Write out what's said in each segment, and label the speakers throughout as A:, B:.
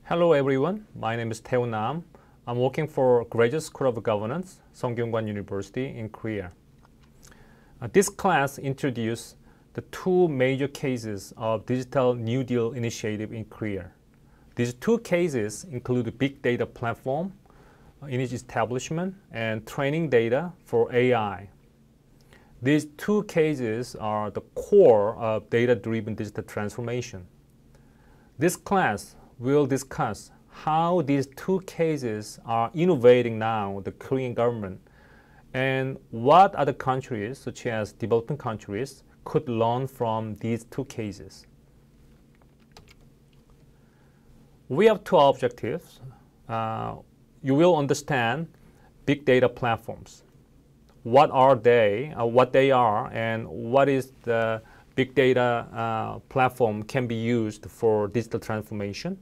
A: Hello everyone, my name is Tae Nam. I'm working for Graduate School of Governance, Sungkyunkwan University in Korea. This class introduces the two major cases of Digital New Deal initiative in Korea. These two cases include the big data platform, image establishment, and training data for AI. These two cases are the core of data-driven digital transformation. This class will discuss how these two cases are innovating now the Korean government and what other countries, such as developing countries, could learn from these two cases. We have two objectives. You will understand big data platforms. What are they, what they are, and what is the big data platform can be used for digital transformation.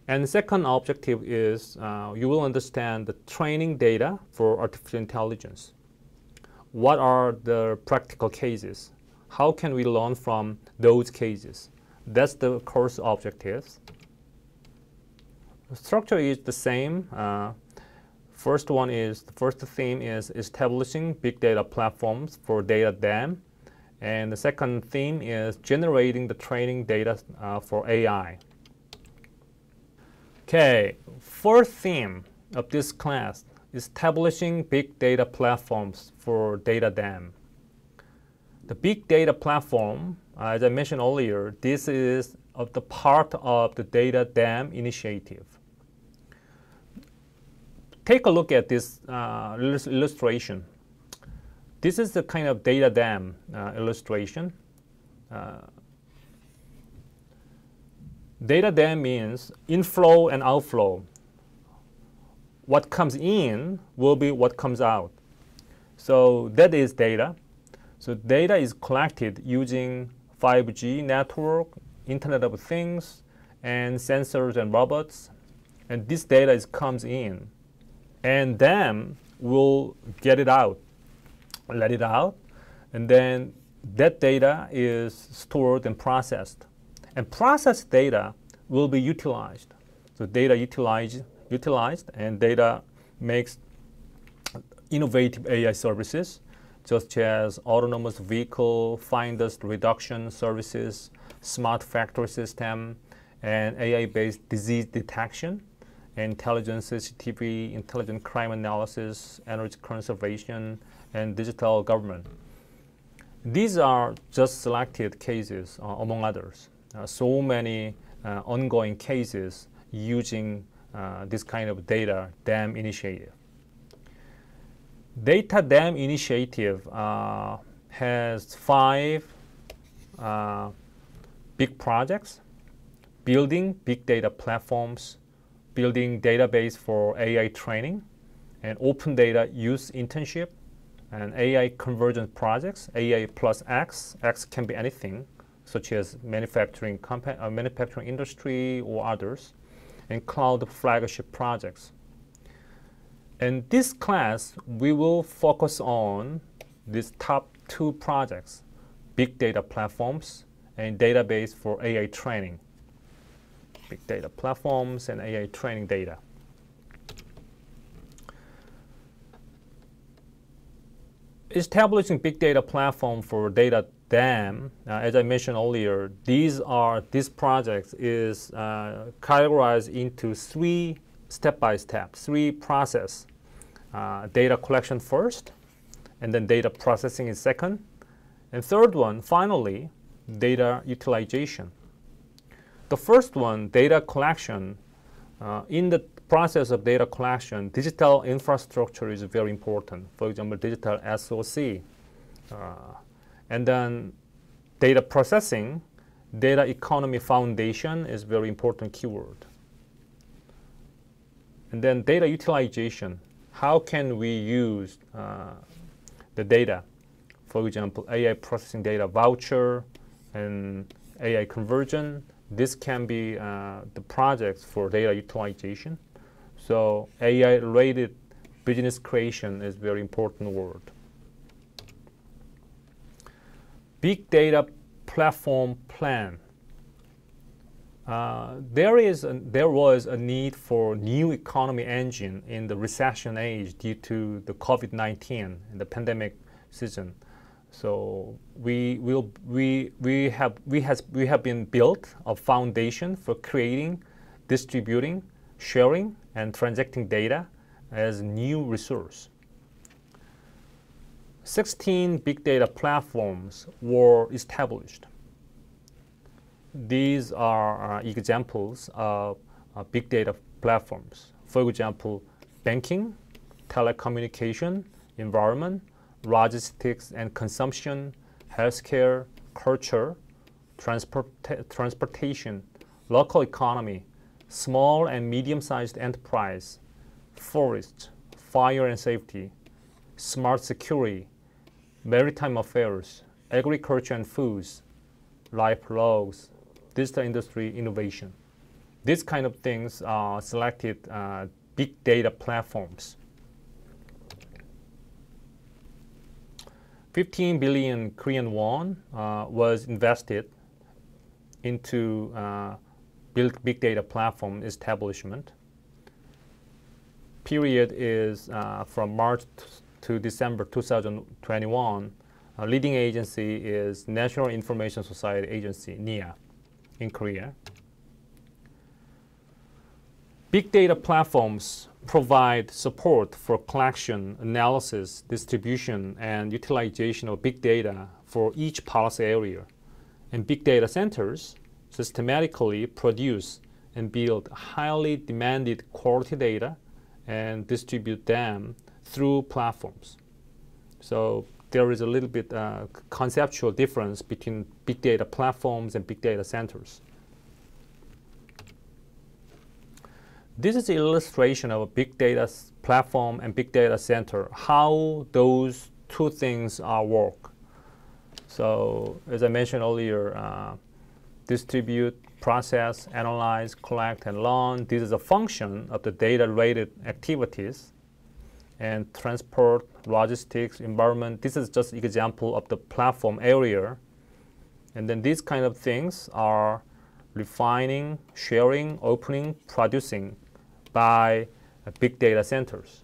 A: And the second objective is you will understand the training data for artificial intelligence. What are the practical cases? How can we learn from those cases? That's the course objectives. The structure is the same. The first theme is establishing big data platforms for data dam. And the second theme is generating the training data for AI. Okay, first theme of this class, establishing big data platforms for data dam. The big data platform, as I mentioned earlier, this is the part of the data dam initiative. Take a look at this illustration. This is the kind of data dam illustration. Data dam means inflow and outflow. What comes in will be what comes out. So that is data. So data is collected using 5G network, Internet of Things, and sensors and robots. And this data comes in. And then we'll get it out, let it out. And then that data is stored and processed. And processed data will be utilized. So data utilized and data makes innovative AI services, such as autonomous vehicle, finders reduction services, smart factory system, and AI-based disease detection, intelligent CCTV, intelligent crime analysis, energy conservation, and digital government. These are just selected cases among others. So many ongoing cases using this kind of data dam initiative. Data dam initiative has 5 big projects: building big data platforms, building database for AI training, and open data use internship, and AI convergence projects, AI plus X. X can be anything, such as manufacturing industry or others, and cloud flagship projects. In this class, we will focus on these top 2 projects: big data platforms and database for AI training. Big data platforms and AI training data. Establishing big data platform for data dam, as I mentioned earlier, these projects is categorized into 3 step-by-step, 3 process. Data collection first, and then data processing is second, and third one, finally, data utilization. The first one, data collection, in the process of data collection, digital infrastructure is very important. For example, digital SOC. And then data processing, data economy foundation is very important keyword. And then data utilization. How can we use the data? For example, AI processing data voucher and AI conversion. This can be the projects for data utilization. So AI-related business creation is very important word. Big data platform plan. There was a need for new economy engine in the recession age due to the COVID-19 and the pandemic season. So we have been built a foundation for creating, distributing, sharing, and transacting data as new resource. 16 big data platforms were established. These are examples of big data platforms. For example, banking, telecommunication, environment, logistics and consumption, healthcare, culture, transportation, local economy, small and medium-sized enterprise, forest, fire and safety, smart security, maritime affairs, agriculture and foods, life logs, digital industry innovation. These kind of things are selected big data platforms. 15 billion Korean won was invested into build big data platform establishment. Period is from March to December 2021. Leading agency is National Information Society Agency, NIA, in Korea. Big data platforms provide support for collection, analysis, distribution, and utilization of big data for each policy area. And big data centers systematically produce and build highly demanded quality data and distribute them through platforms. So there is a little bit conceptual difference between big data platforms and big data centers. This is an illustration of a big data platform and big data center, how those two things work. So as I mentioned earlier, distribute, process, analyze, collect, and learn. This is a function of the data-related activities. And transport, logistics, environment. This is just an example of the platform area. And then these kind of things are refining, sharing, opening, producing by big data centers.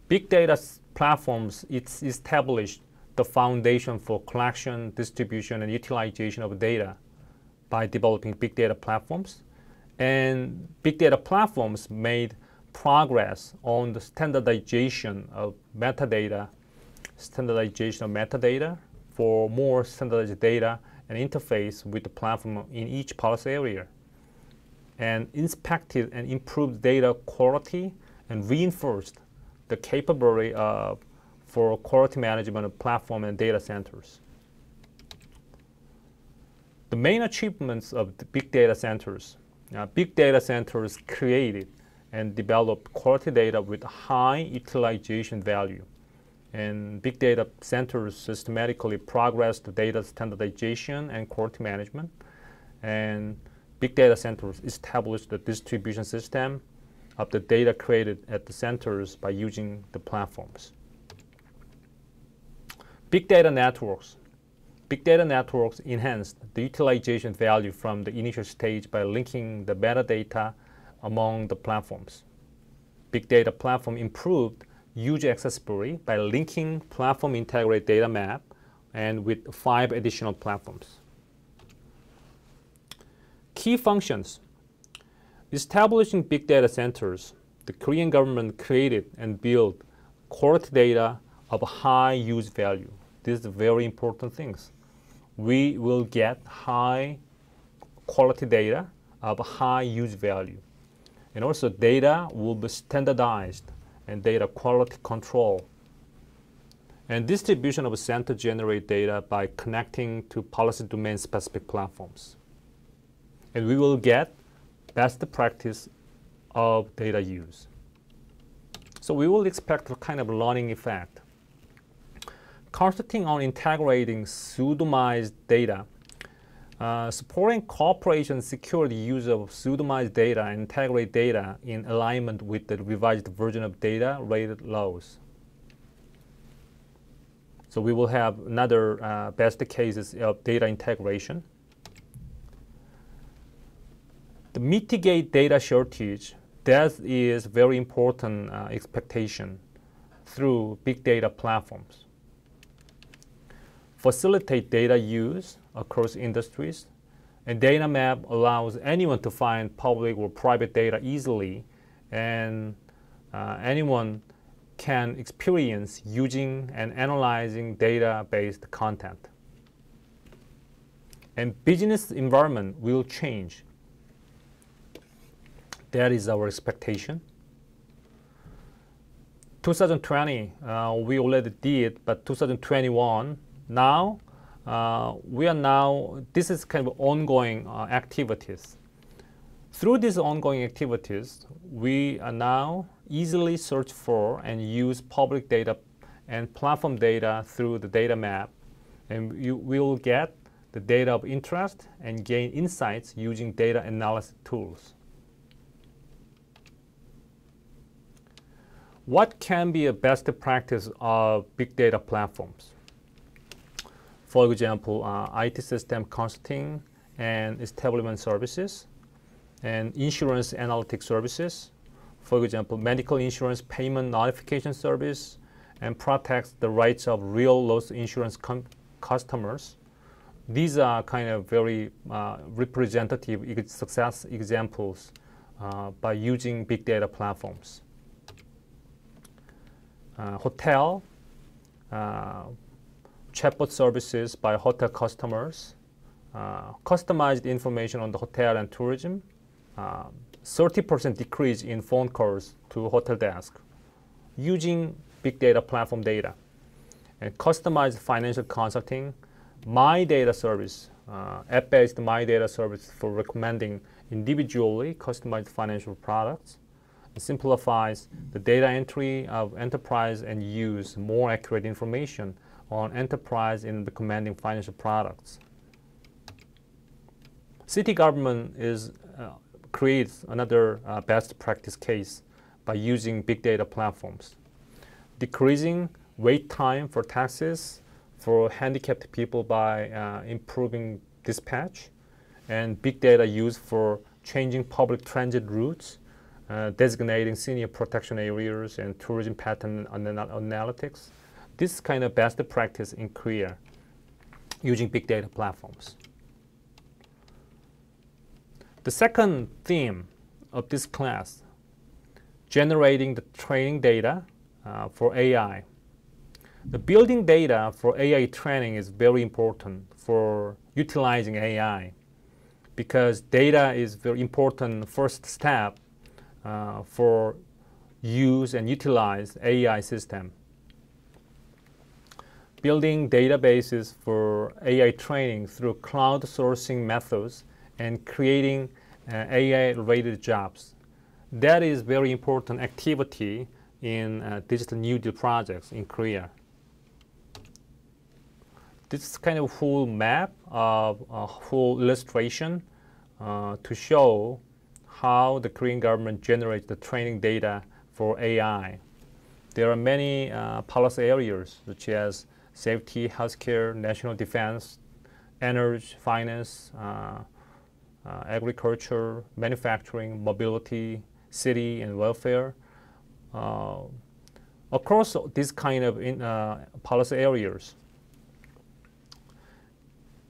A: Big data platforms, it's established the foundation for collection, distribution, and utilization of data by developing big data platforms. And big data platforms made progress on the standardization of metadata for more standardized data and interface with the platform in each policy area, and inspected and improved data quality and reinforced the capability for quality management of platform and data centers. The main achievements of the big data centers. Big data centers created and developed quality data with high utilization value. And big data centers systematically progressed the data standardization and quality management. And big data centers established the distribution system of the data created at the centers by using the platforms. Big data networks. Big data networks enhanced the utilization value from the initial stage by linking the metadata among the platforms. Big data platform improved user accessibility by linking platform integrated data map and with 5 additional platforms. Key functions. Establishing big data centers, the Korean government created and built quality data of high use value. These are very important things. We will get high quality data of high use value. And also data will be standardized and data quality control. And distribution of center generate data by connecting to policy domain specific platforms. And we will get best practice of data use. So we will expect a kind of learning effect. Concentrating on integrating pseudonymized data, supporting cooperation secure the use of pseudonymized data and integrate data in alignment with the revised version of data-related laws. So we will have another best cases of data integration. To mitigate data shortage, that is very important expectation through big data platforms. Facilitate data use across industries. A data map allows anyone to find public or private data easily, and anyone can experience using and analyzing data-based content. And business environment will change. That is our expectation. 2020, we already did, but 2021, now, this is kind of ongoing activities. Through these ongoing activities, we are now easily search for and use public data and platform data through the data map, and we will get the data of interest and gain insights using data analysis tools. What can be a best practice of big data platforms? For example, IT system consulting and establishment services, and insurance analytics services. For example, medical insurance payment notification service, and protects the rights of real loss insurance customers. These are kind of very representative success examples by using big data platforms. Hotel, chatbot services by hotel customers, customized information on the hotel and tourism, 30% decrease in phone calls to hotel desk using big data platform data, and customized financial consulting, my data service, app-based my data service for recommending individually customized financial products. It simplifies the data entry of enterprise and use more accurate information on enterprise in recommending financial products. City government creates another best practice case by using big data platforms. Decreasing wait time for taxis for handicapped people by improving dispatch, and big data used for changing public transit routes, designating senior protection areas, and tourism pattern analytics. This kind of best practice in Korea using big data platforms. The second theme of this class, generating the training data for AI. The building data for AI training is very important for utilizing AI, because data is very important first step for use and utilize AI system. Building databases for AI training through crowdsourcing methods and creating AI-related jobs. That is very important activity in digital New Deal projects in Korea. This is kind of full map of a full illustration to show how the Korean government generates the training data for AI. There are many policy areas such as safety, healthcare, national defense, energy, finance, agriculture, manufacturing, mobility, city, and welfare. Across these kind of policy areas,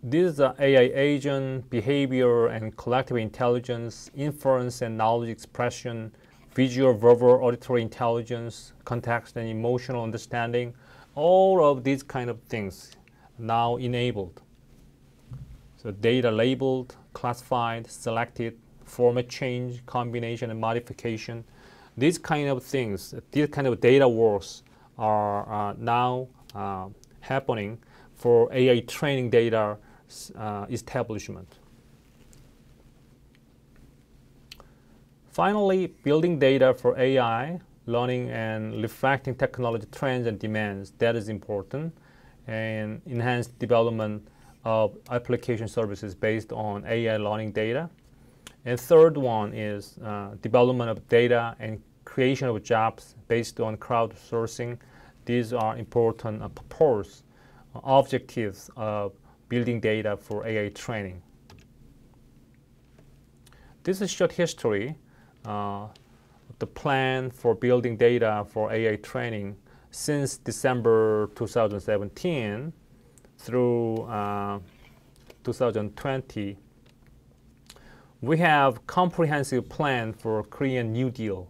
A: these are AI agent, behavior and collective intelligence, inference and knowledge expression, visual, verbal, auditory intelligence, context and emotional understanding. All of these kind of things now enabled. So data labeled, classified, selected, format change, combination and modification. These kind of things, these kind of data works are now happening for AI training data establishment. Finally, building data for AI, learning and reflecting technology trends and demands, that is important, and enhanced development of application services based on AI learning data. And third one is development of data and creation of jobs based on crowdsourcing. These are important purpose objectives of building data for AI training. This is short history of the plan for building data for AI training since December 2017 through 2020. We have comprehensive plan for Korean New Deal,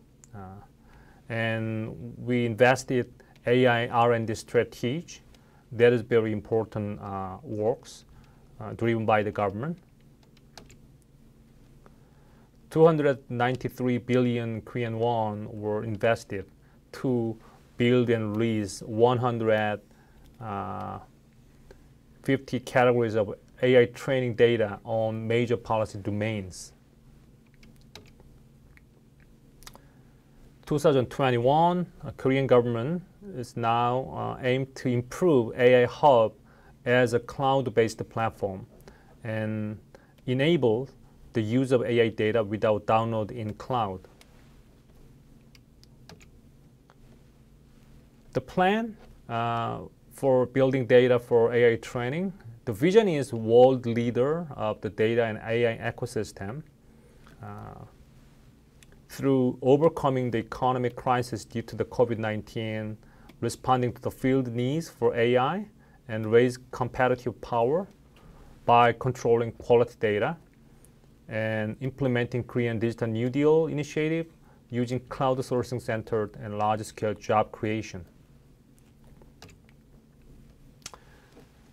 A: and we invested AI R&D strategy. That is very important works driven by the government. 293 billion Korean won were invested to build and release 150 categories of AI training data on major policy domains. 2021, Korean government is now aimed to improve AI Hub as a cloud-based platform and enable the use of AI data without download in cloud. The plan for building data for AI training, the vision is world leader of the data and AI ecosystem through overcoming the economic crisis due to the COVID-19, responding to the field needs for AI, and raise competitive power by controlling quality data, and implementing Korean Digital New Deal initiative using cloud sourcing centered and large-scale job creation.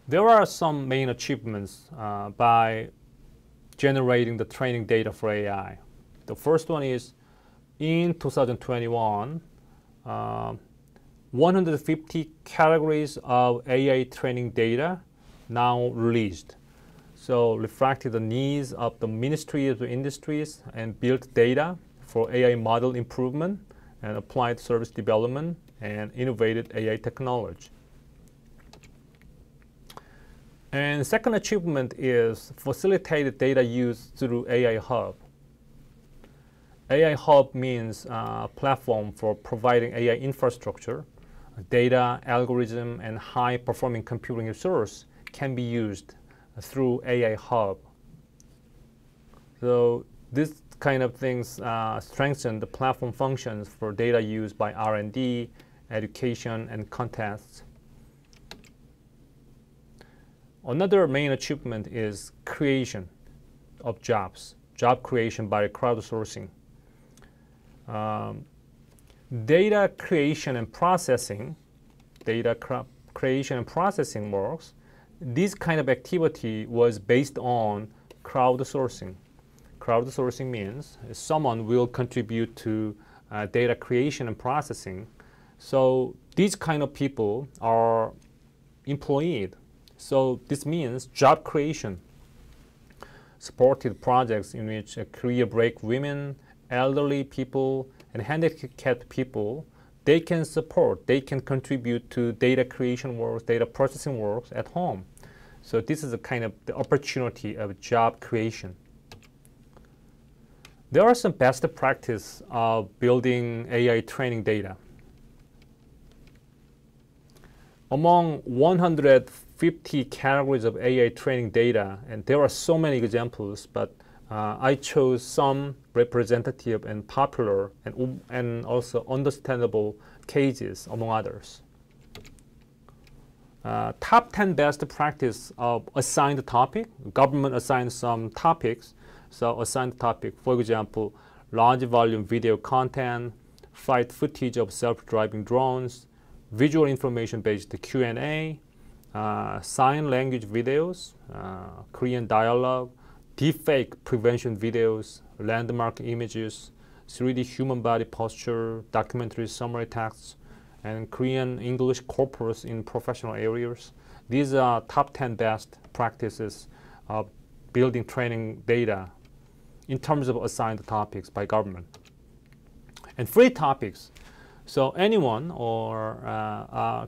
A: There are some main achievements by generating the training data for AI. The first one is in 2021, 150 categories of AI training data now released. So reflected the needs of the Ministry of the Industries and built data for AI model improvement and applied service development and innovative AI technology. And second achievement is facilitated data use through AI Hub. AI Hub means a platform for providing AI infrastructure, data, algorithm, and high-performing computing resource can be used through AI Hub. So this kind of things strengthen the platform functions for data use by R&D, education, and contests. Another main achievement is creation of jobs, job creation by crowdsourcing. Data creation and processing works. This kind of activity was based on crowdsourcing. Crowdsourcing means someone will contribute to data creation and processing. So these kind of people are employed. So this means job creation. Supported projects in which career break women, elderly people, and handicapped people, they can contribute to data creation works, data processing works at home. So this is a kind of the opportunity of job creation. There are some best practice of building AI training data. Among 150 categories of AI training data, and there are so many examples, but I chose some representative and popular and also understandable cases among others. Top 10 best practice of assigned topic. Government assigned some topics. So assigned topic, for example, large volume video content, flight footage of self-driving drones, visual information-based Q&A, sign language videos, Korean dialogue, deepfake prevention videos, landmark images, 3D human body posture, documentary summary texts, and Korean English corpus in professional areas. These are top 10 best practices of building training data in terms of assigned topics by government. And free topics. So anyone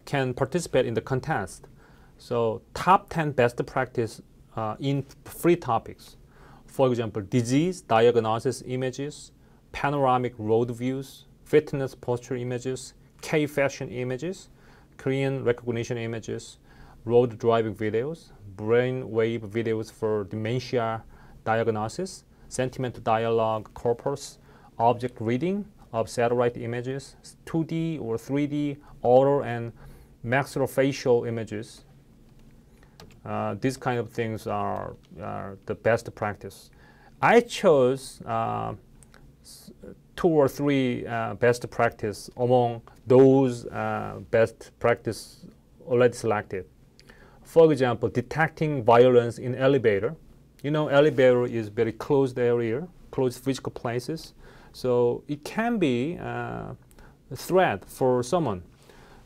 A: can participate in the contest. So top 10 best practice in free topics. For example, disease diagnosis images, panoramic road views, fitness posture images, K-fashion images, Korean recognition images, road driving videos, brain wave videos for dementia diagnosis, sentiment dialogue corpus, object reading of satellite images, 2D or 3D, auto and maxillofacial images. These kind of things are the best practice. I chose 2 or 3 best practice among those best practice already selected. For example, detecting violence in elevator. You know, elevator is very closed area, closed physical places, so it can be a threat for someone.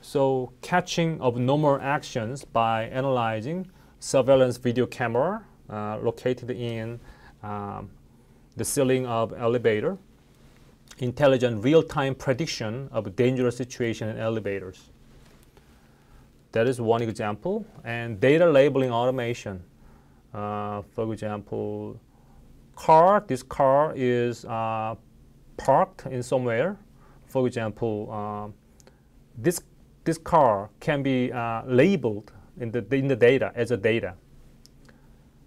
A: So catching abnormal actions by analyzing surveillance video camera located in the ceiling of elevator, intelligent real-time prediction of dangerous situation in elevators. That is one example. And data labeling automation. For example, this car is parked in somewhere. For example, this car can be labeled in the data as a data.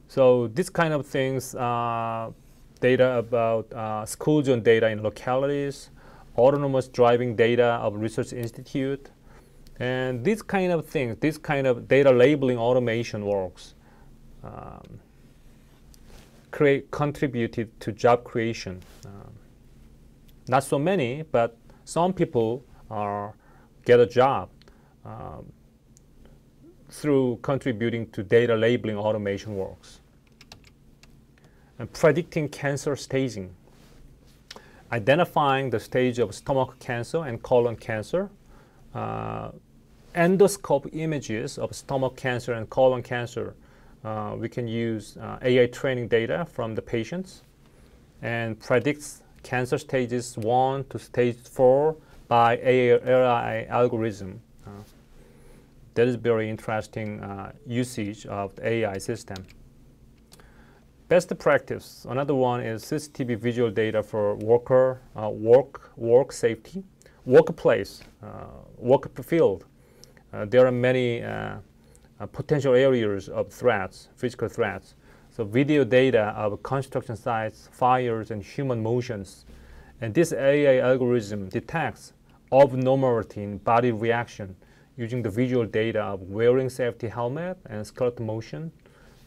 A: So this kind of things, data about school zone data in localities, autonomous driving data of research institute, and these kind of things, this kind of data labeling automation works contributed to job creation. Not so many, but some people get a job through contributing to data labeling automation works. And predicting cancer staging. Identifying the stage of stomach cancer and colon cancer. Endoscope images of stomach cancer and colon cancer. We can use AI training data from the patients and predicts cancer stages 1 to stage 4 by AI algorithm. That is very interesting usage of the AI system. Best practice. Another one is CCTV visual data for work safety, workplace, work field. There are many potential areas of threats, physical threats. So video data of construction sites, fires, and human motions. And this AI algorithm detects abnormality in body reaction using the visual data of wearing safety helmet and skeletal motion.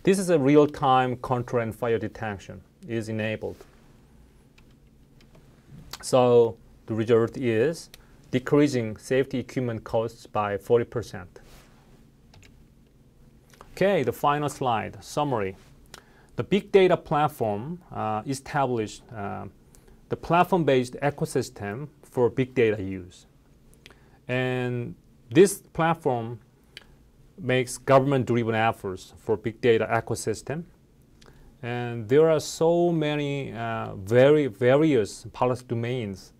A: This is a real-time control and fire detection is enabled. So the result is decreasing safety equipment costs by 40%. Okay, the final slide, summary. The big data platform established the platform-based ecosystem for big data use. And this platform makes government-driven efforts for big data ecosystem. And there are so many various policy domains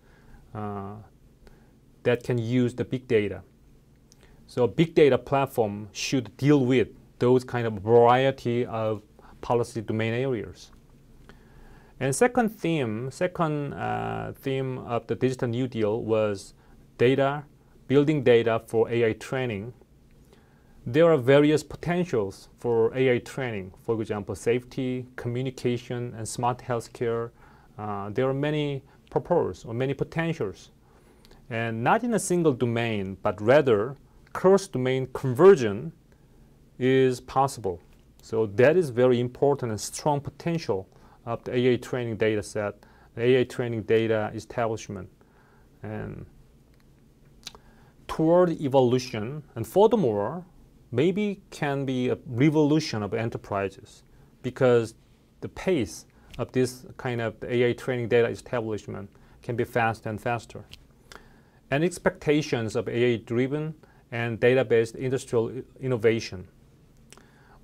A: that can use the big data. So a big data platform should deal with those kind of variety of policy domain areas. And second theme of the Digital New Deal was data, building data for AI training. There are various potentials for AI training. For example, safety, communication, and smart healthcare. There are many proposed or many potentials. And not in a single domain, but rather cross-domain conversion is possible. So that is very important and strong potential of the AI training data set, the AI training data establishment. And toward evolution, and furthermore, maybe can be a revolution of enterprises because the pace of this kind of AI training data establishment can be faster and faster. And expectations of AI-driven and data-based industrial innovation.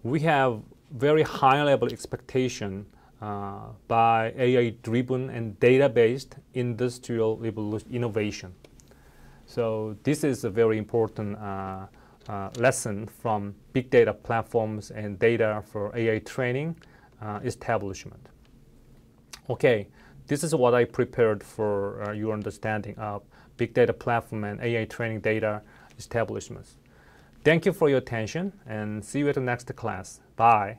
A: We have very high-level expectation by AI-driven and data-based industrial innovation. So this is a very important lesson from big data platforms and data for AI training establishment. Okay, this is what I prepared for your understanding of big data platform and AI training data establishments. Thank you for your attention and see you at the next class. Bye.